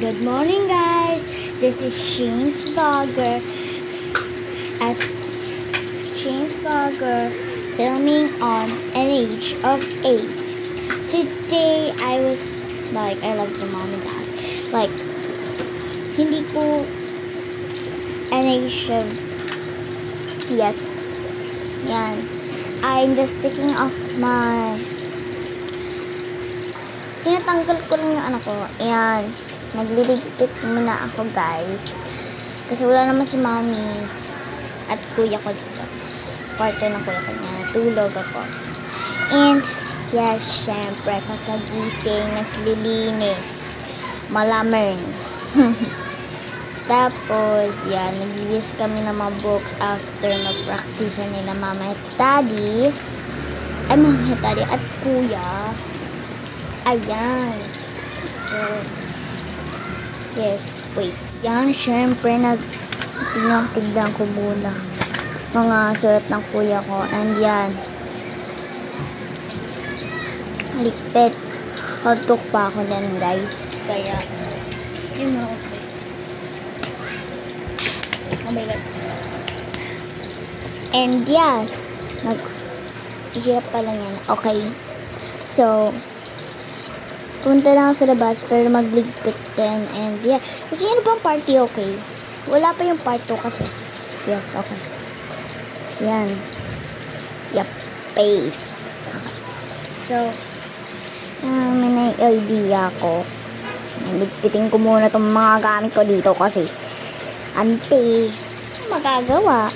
Good morning, guys. This is Shane's Vlogger. As Shane's Vlogger, filming on an age of 8. Today, I was like, I love your mom and dad. Like, hindi ko an age of, yes, yan. I'm just taking off my, tinatanggal ko lang yung ano ko. Ayan. Nagliligpit muna ako, guys. Kasi wala naman si mommy at kuya ko dito. Sa kwarto ng kuya ko niya. Natulog ako. And, yes, syempre, kakagising, naglilinis. Malamers. Tapos, yan, naglilis kami ng mga books after mag-practice nila mama at daddy. Ay, mama at daddy at kuya. Ayan. So, yes, wait. Yan, syempre, tinatigdan ko muna mga sulat ng kuya ko. And yan. Ligpit. Hotdog pa ako yan, guys. Kaya, yun mo. Oh my God. And yes, ihirap pa lang yan. Okay. So, punta lang ako sa labas pero magligpit din. And yeah. Kasi yun bang party, okay? Wala pa yung part 2 kasi. Yes, okay. Yan. Yup. Paste. Okay. So, may idea ko. Ligpitin ko muna itong mga gamit ko dito kasi ante, magagawa.